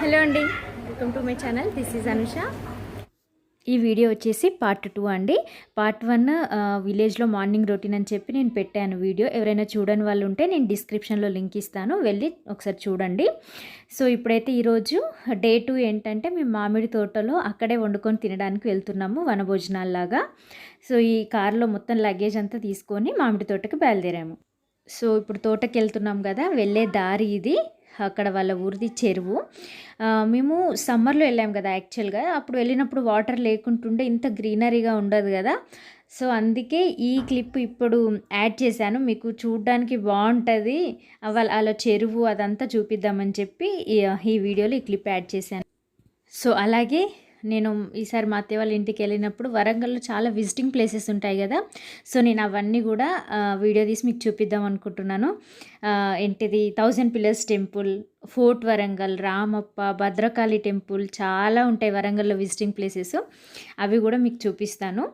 Hello అండి, welcome to my channel. This is Anusha. ఈ video వచ్చేసి పార్ట్ 2 అండి. పార్ట్ 1 విలేజ్లో మార్నింగ్ రొటీన్ అని చెప్పి నేను పెట్టాను వీడియో. ఎవరైనా చూడని వాళ్ళు ఉంటే నేను డిస్క్రిప్షన్లో లింక్ ఇస్తాను, వెళ్ళి ఒకసారి చూడండి. సో ఇప్పుడైతే ఈరోజు డే 2 ఏంటంటే మేము మామిడి తోటలో అక్కడే వండుకొని తినడానికి వెళ్తున్నాము, వనభోజనాల్లాగా. సో ఈ కార్లో మొత్తం లగేజ్ అంతా తీసుకొని మామిడి తోటకి బయలుదేరాము. సో ఇప్పుడు తోటకి వెళ్తున్నాం కదా, వెళ్ళే దారి ఇది. అక్కడ వాళ్ళ ఊరిది చెరువు. మేము సమ్మర్లో వెళ్ళాం కదా యాక్చువల్గా. అప్పుడు వెళ్ళినప్పుడు వాటర్ లేకుంటుండే ఇంత గ్రీనరీగా ఉండదు కదా. సో అందుకే ఈ క్లిప్ ఇప్పుడు యాడ్ చేశాను, మీకు చూడడానికి బాగుంటుంది. అలా చెరువు అదంతా చూపిద్దామని చెప్పి ఈ వీడియోలో ఈ క్లిప్ యాడ్ చేశాను. సో అలాగే నేను ఈసారి మా అత్తయ్య వాళ్ళ ఇంటికి వెళ్ళినప్పుడు వరంగల్లో చాలా విజిటింగ్ ప్లేసెస్ ఉంటాయి కదా. సో నేను అవన్నీ కూడా వీడియో తీసి మీకు చూపిద్దాం అనుకుంటున్నాను. ఏంటిది 1000 pillars temple, fort Warangal, Ramappa, Bhadrakali temple, చాలా ఉంటాయి వరంగల్లో విజిటింగ్ ప్లేసెస్. అవి కూడా మీకు చూపిస్తాను.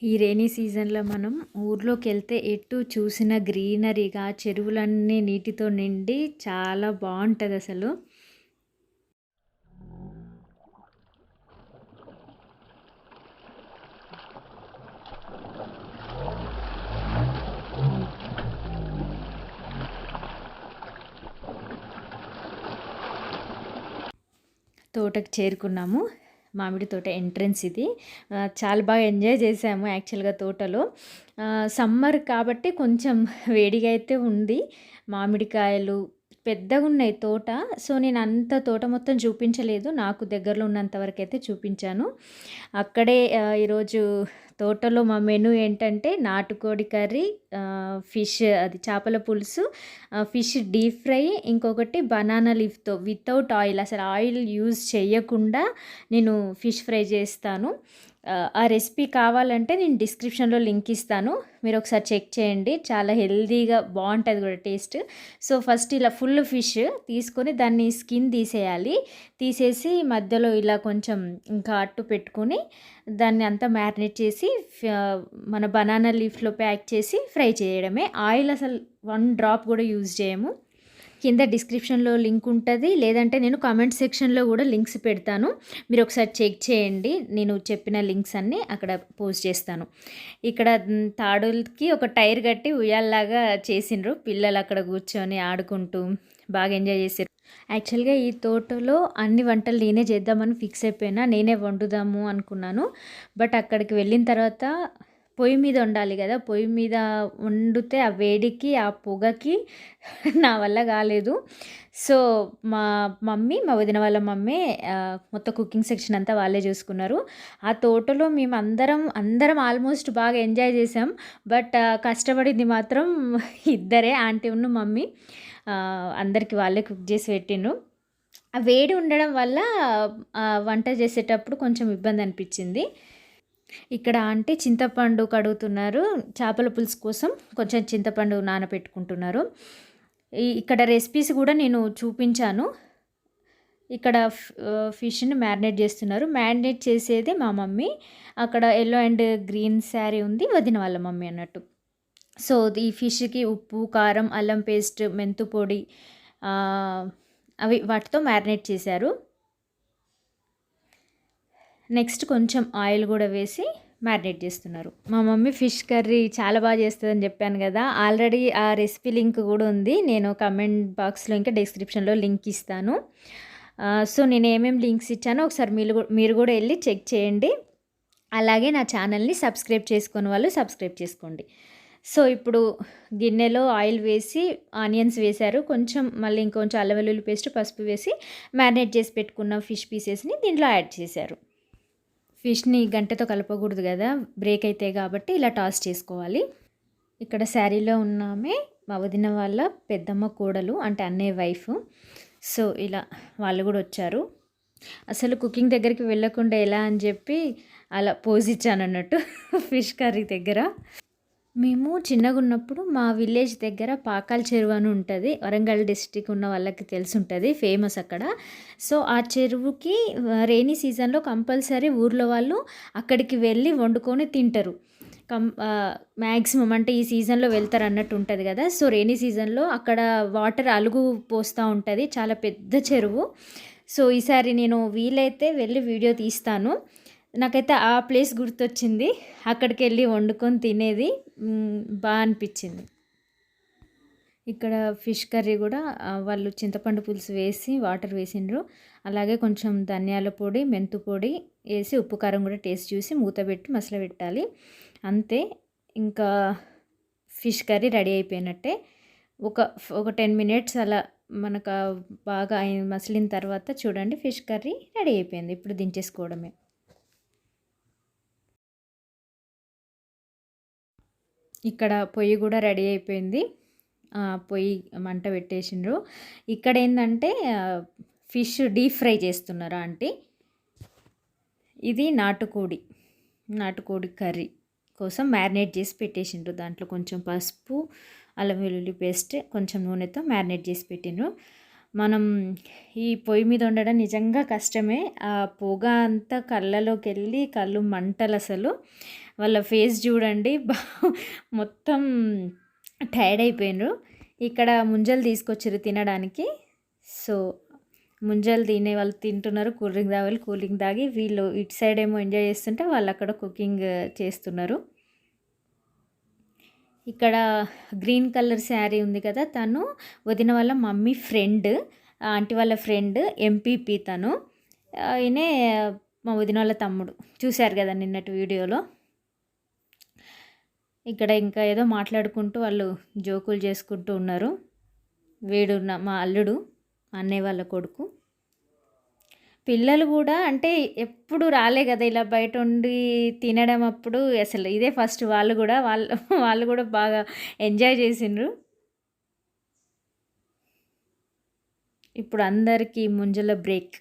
ఈ రైనీ సీజన్లో మనం ఊర్లోకి వెళ్తే ఎటు చూసిన గ్రీనరీగా, చెరువులన్నీ నీటితో నిండి చాలా బాగుంటుంది అసలు. తోటకి చేరుకున్నాము. మామిడి తోట ఎంట్రన్స్ ఇది. చాలా బాగా ఎంజాయ్ చేసాము యాక్చువల్గా తోటలో. సమ్మర్ కాబట్టి కొంచెం వేడిగా అయితే ఉంది. మామిడికాయలు పెద్దగా ఉన్నాయి తోట. సో నేను అంత తోట మొత్తం చూపించలేదు, నాకు దగ్గరలో ఉన్నంత వరకు అయితే చూపించాను. అక్కడే ఈరోజు తోటలో మా మెనూ ఏంటంటే నాటుకోడి కర్రీ, ఫిష్ అది చేపల పులుసు, ఫిష్ డీప్ ఫ్రై, ఇంకొకటి బనానా లీఫ్తో వితౌట్ ఆయిల్, అసలు ఆయిల్ యూజ్ చేయకుండా నేను ఫిష్ ఫ్రై చేస్తాను. ఆ రెసిపీ కావాలంటే నేను డిస్క్రిప్షన్లో లింక్ ఇస్తాను, మీరు ఒకసారి చెక్ చేయండి. చాలా హెల్తీగా బాగుంటుంది కూడా టేస్ట్. సో ఫస్ట్ ఇలా ఫుల్ ఫిష్ తీసుకొని దాన్ని స్కిన్ తీసేయాలి. తీసేసి మధ్యలో ఇలా కొంచెం ఇంకా అట్టు పెట్టుకొని దాన్ని అంతా మ్యారినేట్ చేసి మన బనానా లీఫ్లో ప్యాక్ చేసి ఫ్రై చేయడమే. ఆయిల్ అసలు 1 డ్రాప్ కూడా యూజ్ చేయము. కింద డిస్క్రిప్షన్లో లింక్ ఉంటుంది, లేదంటే నేను కామెంట్ సెక్షన్లో కూడా లింక్స్ పెడతాను, మీరు ఒకసారి చెక్ చేయండి. నేను చెప్పిన లింక్స్ అన్నీ అక్కడ పోస్ట్ చేస్తాను. ఇక్కడ తాడులకి ఒక టైర్ కట్టి ఉయ్యాల్లాగా చేసిండ్రు, పిల్లలు అక్కడ కూర్చొని ఆడుకుంటూ బాగా ఎంజాయ్ చేశారు. యాక్చువల్గా ఈ తోటలో అన్ని వంటలు నేనే చేద్దామని ఫిక్స్ అయిపోయినా, నేనే వండుదాము అనుకున్నాను. బట్ అక్కడికి వెళ్ళిన తర్వాత పొయ్యి మీద వండాలి కదా, పొయ్యి మీద వండితే ఆ వేడికి ఆ పొగకి నా వల్ల కాలేదు. సో మా వదిన వాళ్ళ మమ్మీ మొత్తం కుకింగ్ సెక్షన్ అంతా వాళ్ళే చూసుకున్నారు. ఆ తోటలో మేము అందరం ఆల్మోస్ట్ బాగా ఎంజాయ్ చేసాం. బట్ కష్టపడింది మాత్రం ఇద్దరే, ఆంటీ ఉన్న మమ్మీ. అందరికి వాళ్ళే కుక్ చేసి పెట్టిండ్రు. ఆ వేడి ఉండడం వల్ల వంట చేసేటప్పుడు కొంచెం ఇబ్బంది అనిపించింది. ఇక్కడ ఆంటీ చింతపండు కడుగుతున్నారు, చేపల పులుసు కోసం కొంచెం చింతపండు నానబెట్టుకుంటున్నారు. ఇక్కడ రెసిపీస్ కూడా నేను చూపించాను. ఇక్కడ ఫిష్ని మ్యారినేట్ చేస్తున్నారు. మ్యారినేట్ చేసేది మా మమ్మీ. అక్కడ ఎల్లో అండ్ గ్రీన్ శారీ ఉంది, వదిన వాళ్ళ మమ్మీ అన్నట్టు. సో ఈ ఫిష్కి ఉప్పు, కారం, అల్లం పేస్ట్, మెంతు పొడి అవి వాటితో మ్యారినేట్ చేశారు. నెక్స్ట్ కొంచెం ఆయిల్ కూడా వేసి మ్యారినేట్ చేస్తున్నారు. మా మమ్మీ ఫిష్ కర్రీ చాలా బాగా చేస్తుందని చెప్పాను కదా, ఆల్రెడీ ఆ రెసిపీ లింక్ కూడా ఉంది, నేను కమెంట్ బాక్స్లో ఇంకా డిస్క్రిప్షన్లో లింక్ ఇస్తాను. సో నేను ఏమేమి లింక్స్ ఇచ్చానో ఒకసారి మీరు కూడా వెళ్ళి చెక్ చేయండి. అలాగే నా ఛానల్ని సబ్స్క్రైబ్ చేసుకుని వాళ్ళు సబ్స్క్రైబ్ చేసుకోండి. సో ఇప్పుడు గిన్నెలో ఆయిల్ వేసి ఆనియన్స్ వేశారు, కొంచెం మళ్ళీ ఇంకొంచెం అల్లం వెల్లుల్లి పేస్ట్, పసుపు వేసి మ్యారినేట్ చేసి పెట్టుకున్న ఫిష్ పీసెస్ని దీంట్లో యాడ్ చేశారు. ఫిష్ని గంటతో కలపకూడదు కదా, బ్రేక్ అవుతాయి కాబట్టి ఇలా టాస్ చేసుకోవాలి. ఇక్కడ శారీలో ఉన్నామే మా వదిన వాళ్ళ పెద్దమ్మ కోడలు, అంటే అన్నయ్య వైఫ్. సో ఇలా వాళ్ళు కూడా వచ్చారు. అసలు కుకింగ్ దగ్గరికి వెళ్ళకుండా ఎలా అని చెప్పి అలా పోజ్ ఇచ్చాను అన్నట్టు ఫిష్ కర్రీ దగ్గర. మేము చిన్నగా ఉన్నప్పుడు మా విలేజ్ దగ్గర పాకాల చెరువు అని ఉంటుంది, వరంగల్ డిస్ట్రిక్ట్ ఉన్న వాళ్ళకి తెలిసి ఉంటుంది, ఫేమస్ అక్కడ. సో ఆ చెరువుకి రైనీ సీజన్లో కంపల్సరీ ఊర్లో వాళ్ళు అక్కడికి వెళ్ళి వండుకొని తింటారు. మ్యాక్సిమం అంటే ఈ సీజన్లో వెళ్తారు అన్నట్టు ఉంటుంది కదా. సో రైనీ సీజన్లో అక్కడ వాటర్ అలుగు పోస్తూ ఉంటుంది, చాలా పెద్ద చెరువు. సో ఈసారి నేను వీలైతే వెళ్ళి వీడియో తీస్తాను. నాకైతే ఆ ప్లేస్ గుర్తొచ్చింది. అక్కడికెళ్ళి వండుకొని తినేది బా అనిపిచ్చింది. ఇక్కడ ఫిష్ కర్రీ కూడా వాళ్ళు చింతపండు పులుసు వేసి వాటర్ వేసిండ్రు. అలాగే కొంచెం ధనియాల పొడి, మెంతు పొడి ఏసి ఉప్పు, కారం కూడా టేస్ట్ చూసి మూత పెట్టి మసలబెట్టాలి. అంతే, ఇంకా ఫిష్ కర్రీ రెడీ అయిపోయినట్టే. ఒక 10 మినిట్స్ అలా మనకు బాగా మసిలిన తర్వాత చూడండి ఫిష్ కర్రీ రెడీ అయిపోయింది. ఇప్పుడు దించేసుకోవడమే. ఇక్కడ పొయ్యి కూడా రెడీ అయిపోయింది. పొయ్యి మంట పెట్టేసిండ్రు. ఇక్కడ ఏంటంటే ఫిష్ డీప్ ఫ్రై చేస్తున్నారు ఆంటీ. ఇది నాటుకోడి కర్రీ కోసం మ్యారినేట్ చేసి పెట్టేసిండ్రు. దాంట్లో కొంచెం పసుపు, అల్లం వెల్లుల్లి పేస్ట్, కొంచెం నూనెతో మ్యారినేట్ చేసి పెట్టిండ్రు. మనం ఈ పొయ్యి మీద వండడం నిజంగా కష్టమే. ఆ పొగ అంతా కళ్ళలోకి వెళ్ళి కళ్ళు మంటలు అసలు. వాళ్ళ ఫేస్ చూడండి మొత్తం టైర్డ్ అయిపోయినరు. ఇక్కడ ముంజలు తీసుకొచ్చారు తినడానికి. సో ముంజలు తినే వాళ్ళు తింటున్నారు, కూల్ డ్రింక్ తాగే వాళ్ళు కూల్ డ్రింక్ తాగి, వీళ్ళు ఇటు సైడ్ ఏమో ఎంజాయ్ చేస్తుంటే వాళ్ళు అక్కడ కుకింగ్ చేస్తున్నారు. ఇక్కడ గ్రీన్ కలర్ శారీ ఉంది కదా, తను వదిన వాళ్ళ మమ్మీ ఫ్రెండ్, ఆంటీ వాళ్ళ ఫ్రెండ్, ఎంపీపీ తను. ఈయనే మా వదిన వాళ్ళ తమ్ముడు, చూశారు కదా నిన్నటి వీడియోలో. ఇక్కడ ఇంకా ఏదో మాట్లాడుకుంటూ వాళ్ళు జోకులు చేసుకుంటూ ఉన్నారు. వీడు మా అల్లుడు, అన్నయ్య వాళ్ళ కొడుకు. పిల్లలు కూడా అంటే ఎప్పుడు రాలే కదా ఇలా బయట ఉండి తినడం. అప్పుడు అసలు ఇదే ఫస్ట్. వాళ్ళు కూడా బాగా ఎంజాయ్ చేసిండ్రు. ఇప్పుడు అందరికీ ముంజల బ్రేక్.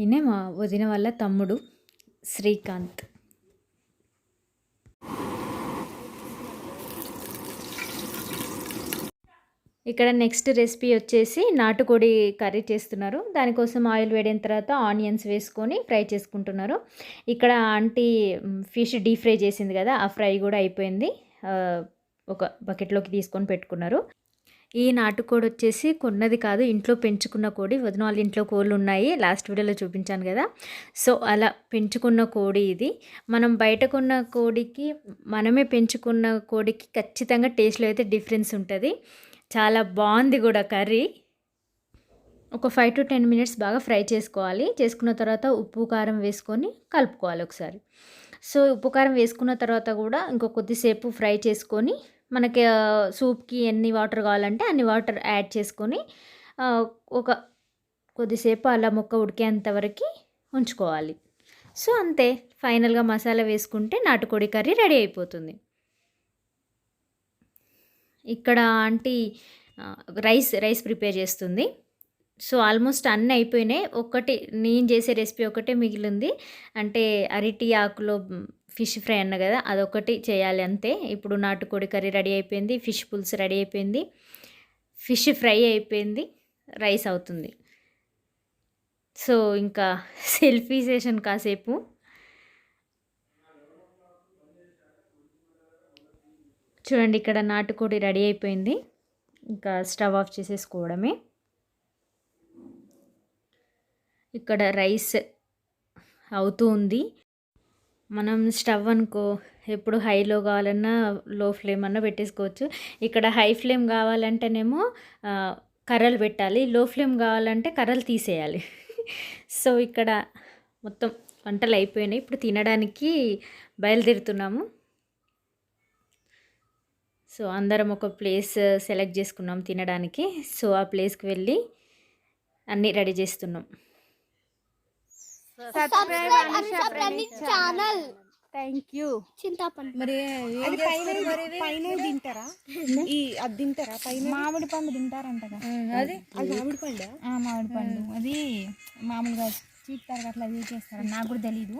ఈయనే మా వదిన వాళ్ళ తమ్ముడు శ్రీకాంత్. ఇక్కడ నెక్స్ట్ రెసిపీ వచ్చేసి నాటుకోడి కర్రీ చేస్తున్నారు. దానికోసం ఆయిల్ వేడిన తర్వాత ఆనియన్స్ వేసుకొని ఫ్రై చేసుకుంటున్నారు. ఇక్కడ ఆంటీ ఫిష్ డీప్ ఫ్రై చేసింది కదా, ఆ ఫ్రై కూడా అయిపోయింది. ఒక బకెట్లోకి తీసుకొని పెట్టుకున్నారు. ఈ నాటుకోడి వచ్చేసి కొన్నది కాదు, ఇంట్లో పెంచుకున్న కోడి. వదిన వాళ్ళ ఇంట్లో కోళ్ళు ఉన్నాయి, లాస్ట్ వీడియోలో చూపించాను కదా. సో అలా పెంచుకున్న కోడి ఇది. మనం బయట కొన్న కోడికి, మనమే పెంచుకున్న కోడికి ఖచ్చితంగా టేస్ట్లో అయితే డిఫరెన్స్ ఉంటుంది. చాలా బాగుంది కూడా కర్రీ. ఒక 5 to 10 మినిట్స్ బాగా ఫ్రై చేసుకోవాలి. చేసుకున్న తర్వాత ఉప్పు, కారం వేసుకొని కలుపుకోవాలి ఒకసారి. సో ఉప్పు, కారం వేసుకున్న తర్వాత కూడా కొద్దిసేపు ఫ్రై చేసుకొని, మనకి సూప్కి ఎన్ని వాటర్ కావాలంటే అన్ని వాటర్ యాడ్ చేసుకొని ఒక కొద్దిసేపు అలా ముక్క ఉడికేంత వరకు ఉంచుకోవాలి. సో అంతే, ఫైనల్గా మసాలా వేసుకుంటే నాటుకోడి కర్రీ రెడీ అయిపోతుంది. ఇక్కడ ఆంటీ రైస్ ప్రిపేర్ చేస్తుంది. సో ఆల్మోస్ట్ అన్నీ అయిపోయినాయి. నేను చేసే రెసిపీ ఒకటే మిగిలింది. అంటే అరటి ఆకులో ఫిష్ ఫ్రై అన్న కదా, అదొకటి చేయాలి అంతే. ఇప్పుడు నాటుకోడి కర్రీ రెడీ అయిపోయింది, ఫిష్ పులుసు రెడీ అయిపోయింది, ఫిష్ ఫ్రై అయిపోయింది, రైస్ అవుతుంది. సో ఇంకా సెల్ఫీ సెషన్ కాసేపు. చూడండి ఇక్కడ నాటుకోడి రెడీ అయిపోయింది. ఇంకా స్టవ్ ఆఫ్ చేసేసుకోవడమే. ఇక్కడ రైస్ అవుతూ ఉంది. మనం స్టవ్ అనుకో ఎప్పుడు హైలో కావాలన్నా లో ఫ్లేమ్ అన్నా పెట్టేసుకోవచ్చు. ఇక్కడ హై ఫ్లేమ్ కావాలంటేనేమో కర్రలు పెట్టాలి, లో ఫ్లేమ్ కావాలంటే కర్రలు తీసేయాలి. సో ఇక్కడ మొత్తం వంటలు అయిపోయినాయి. ఇప్పుడు తినడానికి బయలుదేరుతున్నాము. సో అందరం ఒక ప్లేస్ సెలెక్ట్ చేసుకున్నాం తినడానికి. సో ఆ ప్లేస్కి వెళ్ళి అన్నీ రెడీ చేస్తున్నాం. Channel thank you. చింతాపండు మరి పైన తింటారా? అది తింటారా? పైన మామిడి పండు తింటారంట. అది మామిడి పండు. మామిడి పండు అది మామూలుగా చీకుతారు, అట్లా చేస్తారు. నాకు కూడా తెలీదు.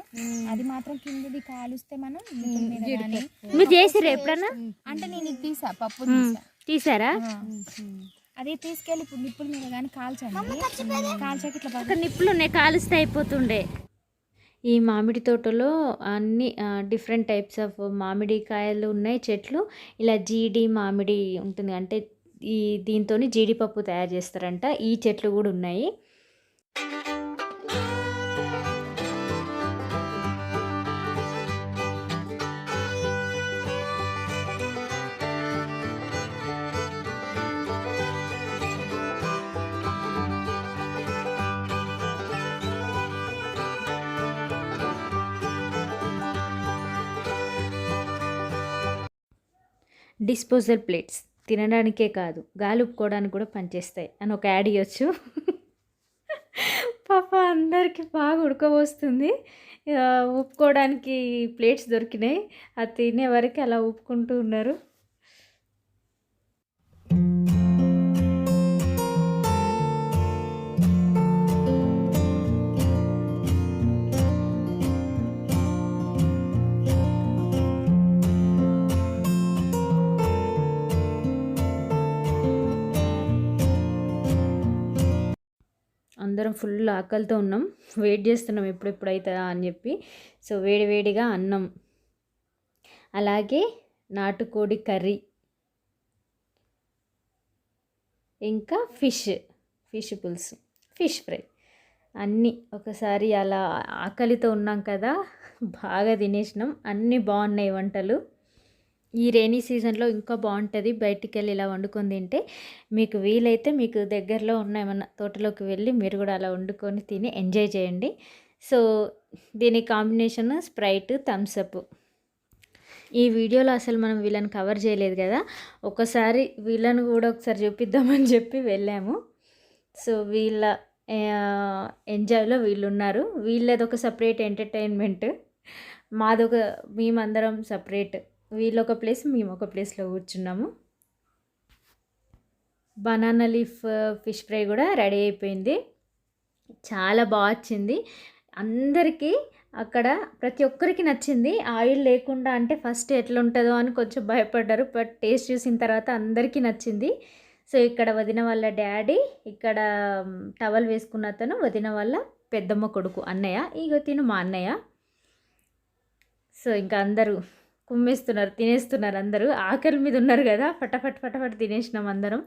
అది మాత్రం కిందది కాలుస్తే మనం మీరు చేసిర్రా ఎప్పుడన్నా? అంటే నేను తీసా, పప్పు తీసారా? అది తీసుకెళ్ళి ఇప్పుడు నిప్పుల మీద కానీ కాల్చండి. కాల్చాక ఇట్లా నిప్పులు ఉన్నాయి, కాలుస్తే అయిపోతుండే. ఈ మామిడి తోటలో అన్ని డిఫరెంట్ టైప్స్ ఆఫ్ మామిడి కాయలు ఉన్నాయి, చెట్లు. ఇలా జీడి మామిడి ఉంటుంది, అంటే దీంతో జీడిపప్పు తయారు చేస్తారంట. ఈ చెట్లు కూడా ఉన్నాయి. డిస్పోజల్ ప్లేట్స్ తినడానికే కాదు, గాలి ఉప్పుకోవడానికి కూడా పనిచేస్తాయి అని ఒక యాడ్ ఇవ్వచ్చు. పాప అందరికీ బాగా ఉడకబోస్తుంది. ఉప్పుకోవడానికి ప్లేట్స్ దొరికినాయి, అది తినే వరకు అలా ఉప్పుకుంటూ ఉన్నారు. అందరం ఫుల్ ఆకలితో ఉన్నాం, వెయిట్ చేస్తున్నాం ఎప్పుడెప్పుడు అవుతుందా అని చెప్పి. సో వేడివేడిగా అన్నం, అలాగే నాటుకోడి కర్రీ, ఇంకా ఫిష్ పులుసు, ఫిష్ ఫ్రై అన్నీ ఒకసారి అలా ఆకలితో ఉన్నాం కదా, బాగా తినేసినాం. అన్నీ బాగున్నాయి వంటలు. ఈ రైనీ సీజన్లో ఇంకా బాగుంటుంది బయటికి వెళ్ళి ఇలా వండుకొని తింటే. మీకు వీలైతే మీకు దగ్గరలో ఉన్న ఏమన్నా తోటలోకి వెళ్ళి మీరు కూడా అలా వండుకొని తిని ఎంజాయ్ చేయండి. సో దీని కాంబినేషన్ స్ప్రైట్, థమ్స్ అప్. ఈ వీడియోలో అసలు మనం వీళ్ళని కవర్ చేయలేదు కదా, ఒకసారి వీళ్ళని కూడా ఒకసారి చూపిద్దామని చెప్పి వెళ్ళాము. సో వీళ్ళ ఎంజాయ్లో వీళ్ళు ఉన్నారు. వీళ్ళది ఒక సపరేట్ ఎంటర్టైన్మెంట్, మాదొక మేమందరం సపరేట్. వీళ్ళు ఒక ప్లేస్, మేము ఒక ప్లేస్లో కూర్చున్నాము. బనానా లీఫ్ ఫిష్ ఫ్రై కూడా రెడీ అయిపోయింది. చాలా బాగా వచ్చింది అందరికీ. అక్కడ ప్రతి ఒక్కరికి నచ్చింది. ఆయిల్ లేకుండా అంటే ఫస్ట్ ఎట్లా ఉంటుందో అని కొంచెం భయపడ్డారు, బట్ టేస్ట్ చూసిన తర్వాత అందరికీ నచ్చింది. సో ఇక్కడ వదిన వాళ్ళ డాడీ, ఇక్కడ టవల్ వేసుకున్న అతను వదిన వాళ్ళ పెద్దమ్మ కొడుకు అన్నయ్య, ఇక తిను మా అన్నయ్య. సో ఇంకా అందరూ కుమ్మేస్తున్నారు, తినేస్తున్నారు. అందరూ ఆకలి మీద ఉన్నారు కదా, ఫటాఫట్ తినేసినాం అందరం.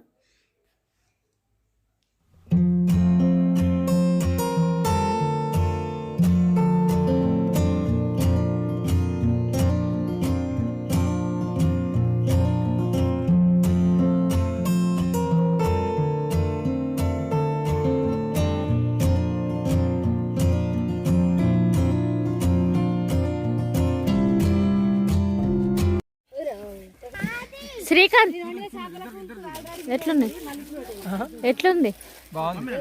శ్రీకాంత్ ఎట్లుంది? బాగుంది.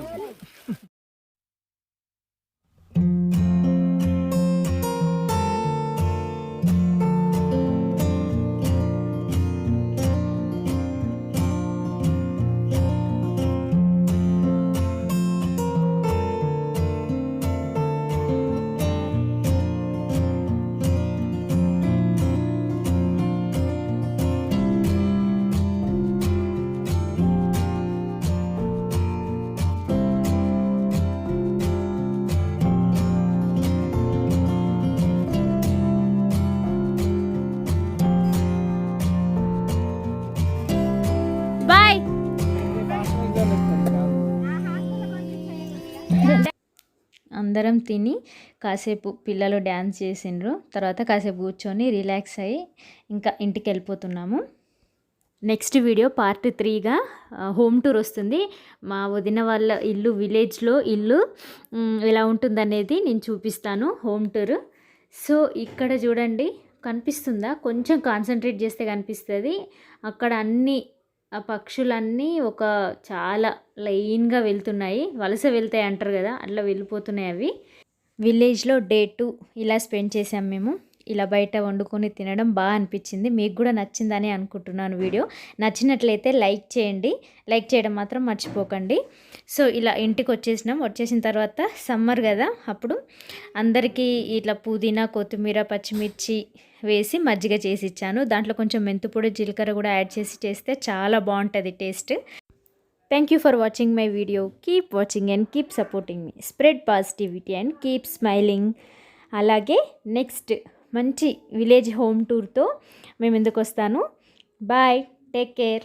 అందరం తిని కాసేపు పిల్లలు డ్యాన్స్ చేసిండ్రు. తర్వాత కాసేపు కూర్చొని రిలాక్స్ అయ్యి ఇంకా ఇంటికి వెళ్ళిపోతున్నాము. నెక్స్ట్ వీడియో పార్ట్ 3గా హోమ్ టూర్ వస్తుంది. మా వదిన వాళ్ళ ఇల్లు విలేజ్లో ఇల్లు ఎలా ఉంటుందనేది నేను చూపిస్తాను హోమ్ టూర్. సో ఇక్కడ చూడండి, కనిపిస్తుందా? కొంచెం కాన్సన్ట్రేట్ చేస్తే కనిపిస్తుంది. అక్కడ అన్నీ ఆ పక్షులన్నీ ఒక చాలా లైన్గా వెళ్తున్నాయి. వలస వెళ్తాయి అంటారు కదా, అట్లా వెళ్ళిపోతున్నాయి అవి. విలేజ్లో డే 2 ఇలా స్పెండ్ చేసాం మేము. ఇలా బయట వండుకొని తినడం బాగా అనిపించింది. మీకు కూడా నచ్చిందని అనుకుంటున్నాను. వీడియో నచ్చినట్లయితే లైక్ చేయండి. లైక్ చేయడం మాత్రం మర్చిపోకండి. సో ఇలా ఇంటికి వచ్చేసిన తర్వాత సమ్మర్ కదా, అప్పుడు అందరికీ ఇట్లా పుదీనా, కొత్తిమీర, పచ్చిమిర్చి వేసి మజ్జిగ చేసి ఇచ్చాను. దాంట్లో కొంచెం మెంతిపొడి, జీలకర్ర కూడా యాడ్ చేస్తే చాలా బాగుంటుంది taste. Thank you for watching my video. Keep watching and keep supporting me. Spread positivity and keep smiling. అలాగే నెక్స్ట్ మంచి విలేజ్ హోమ్ టూర్తో మేము ఎందుకు వస్తాను. Bye, take care.